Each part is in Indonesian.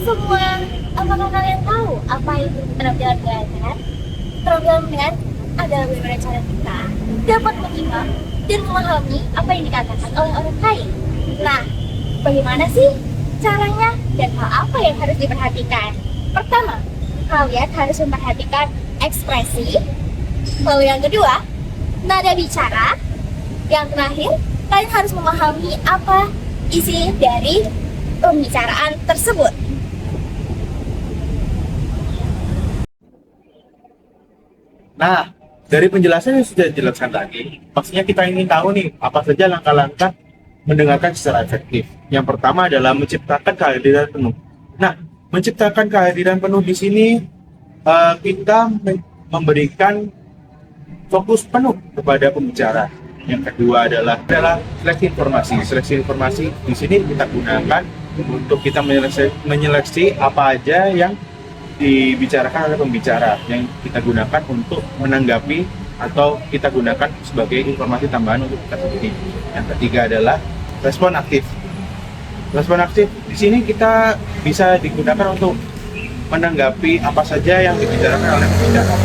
semua, apakah kalian tahu apa itu keterampilan mendengarkan? Keterampilan mendengarkan adalah bagaimana cara kita dapat menyimak dan memahami apa yang dikatakan oleh orang lain. Nah, bagaimana sih caranya dan hal apa yang harus diperhatikan? Pertama, kalian harus memperhatikan ekspresi. Lalu yang kedua, nada bicara. Yang terakhir, kalian harus memahami apa isi dari pembicaraan tersebut. Nah, dari penjelasan yang sudah dijelaskan tadi, pastinya kita ingin tahu nih, apa saja langkah-langkah mendengarkan secara efektif. Yang pertama adalah menciptakan kehadiran penuh. Nah, menciptakan kehadiran penuh di sini kita memberikan fokus penuh kepada pembicara. Yang kedua adalah seleksi informasi. Seleksi informasi di sini kita gunakan untuk kita menyeleksi apa aja yang dibicarakan oleh pembicara yang kita gunakan untuk menanggapi atau kita gunakan sebagai informasi tambahan untuk kita sendiri. Yang ketiga adalah respon aktif. Respon aktif di sini kita bisa digunakan untuk menanggapi apa saja yang dibicarakan oleh pembicara.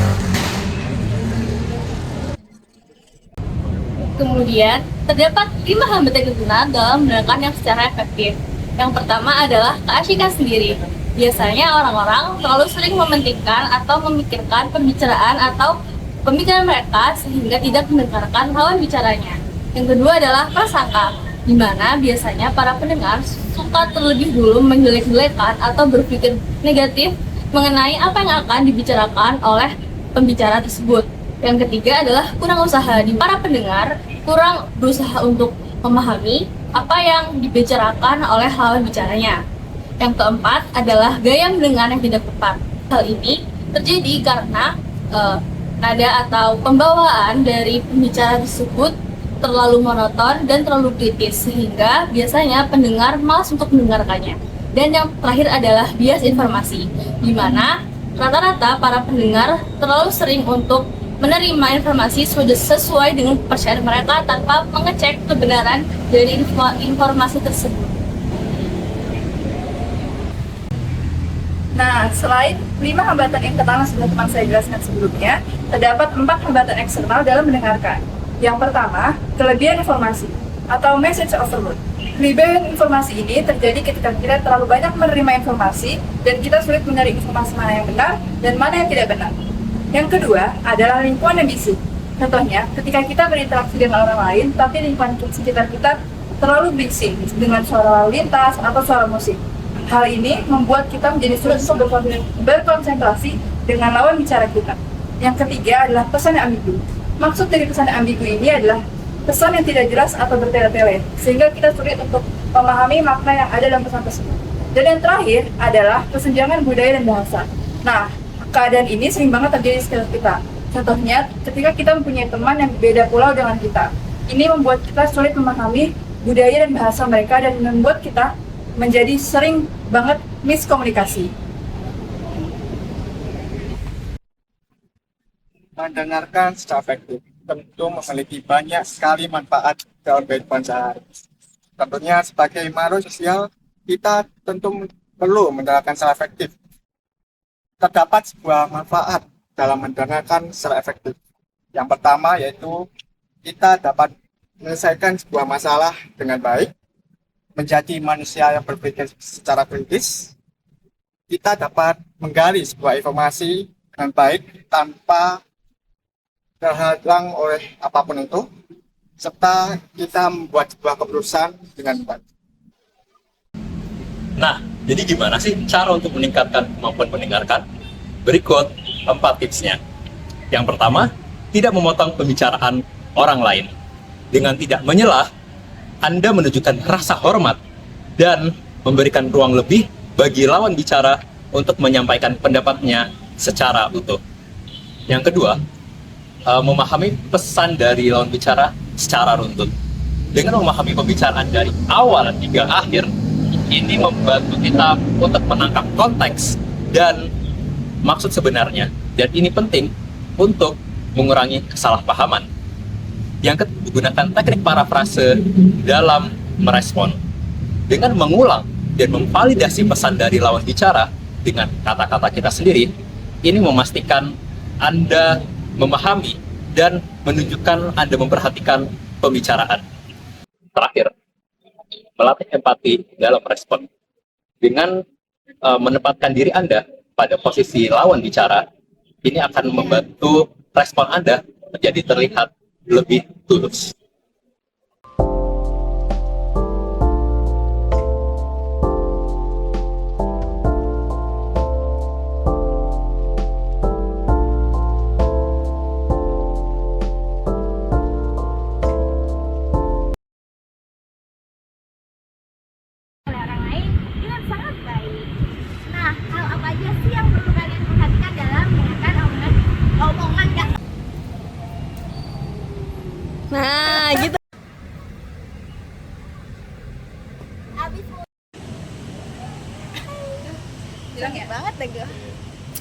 Kemudian, terdapat 5 hambatan guna dalam mendengarkan yang secara efektif. Yang pertama adalah keasikan sendiri. Biasanya orang-orang terlalu sering mementingkan atau memikirkan pembicaraan atau pemikiran mereka sehingga tidak mendengarkan lawan bicaranya. Yang kedua adalah prasangka, di mana biasanya para pendengar suka terlebih dulu menjelek-jelekan atau berpikir negatif mengenai apa yang akan dibicarakan oleh pembicara tersebut. Yang ketiga adalah kurang usaha, di para pendengar kurang berusaha untuk memahami apa yang dibicarakan oleh lawan bicaranya. Yang keempat adalah gaya mendengar yang tidak tepat. Hal ini terjadi karena nada atau pembawaan dari pembicara tersebut terlalu monoton dan terlalu kritis sehingga biasanya pendengar malas untuk mendengarkannya. Dan yang terakhir adalah bias informasi, di mana rata-rata para pendengar terlalu sering untuk menerima informasi sesuai dengan kepercayaan mereka tanpa mengecek kebenaran dari informasi tersebut. Nah, selain 5 hambatan yang pertama sudah teman saya jelaskan sebelumnya, terdapat 4 hambatan eksternal dalam mendengarkan. Yang pertama, kelebihan informasi atau message overload. Kelebihan informasi ini terjadi ketika kita terlalu banyak menerima informasi dan kita sulit mencari informasi mana yang benar dan mana yang tidak benar. Yang kedua adalah lingkungan yang bisik. Contohnya, ketika kita berinteraksi dengan orang lain, tapi lingkungan sekitar kita terlalu bisik dengan suara lalu lintas atau suara musik. Hal ini membuat kita menjadi sulit untuk berkonsentrasi dengan lawan bicara kita. Yang ketiga adalah pesan yang ambigu. Maksud dari pesan yang ambigu ini adalah pesan yang tidak jelas atau bertele-tele, sehingga kita sulit untuk memahami makna yang ada dalam pesan tersebut. Dan yang terakhir adalah kesenjangan budaya dan bahasa. Nah, keadaan ini sering banget terjadi di sekitar kita. Contohnya, ketika kita mempunyai teman yang beda pulau dengan kita. Ini membuat kita sulit memahami budaya dan bahasa mereka dan membuat kita menjadi sering banget miskomunikasi. Mendengarkan secara efektif tentu memiliki banyak sekali manfaat dalam kehidupan sehari. Tentunya sebagai makhluk sosial, kita tentu perlu mendengarkan secara efektif. Terdapat sebuah manfaat dalam mendengarkan secara efektif. Yang pertama yaitu kita dapat menyelesaikan sebuah masalah dengan baik, menjadi manusia yang berpikir secara kritis. Kita dapat menggali sebuah informasi dengan baik tanpa terhalang oleh apapun itu, serta kita membuat sebuah keputusan dengan baik. Nah, jadi gimana sih cara untuk meningkatkan kemampuan mendengarkan? Berikut 4 tipsnya. Yang pertama, tidak memotong pembicaraan orang lain. Dengan tidak menyelah, Anda menunjukkan rasa hormat dan memberikan ruang lebih bagi lawan bicara untuk menyampaikan pendapatnya secara utuh. Yang kedua, memahami pesan dari lawan bicara secara runtut. Dengan memahami pembicaraan dari awal hingga akhir, ini membantu kita untuk menangkap konteks dan maksud sebenarnya, dan ini penting untuk mengurangi kesalahpahaman. Yang ketiga, gunakan teknik parafrase dalam merespon. Dengan mengulang dan memvalidasi pesan dari lawan bicara dengan kata-kata kita sendiri, ini memastikan Anda memahami dan menunjukkan Anda memperhatikan pembicaraan. Terakhir, melatih empati dalam respon. Dengan menempatkan diri Anda pada posisi lawan bicara, ini akan membantu respon Anda menjadi terlihat lebih tulus. Oleh orang lain dengan sangat baik. Nah, hal apa aja sih yang perlu kalian perhatikan dalam mendengarkan omongan gak? Nah, gitu.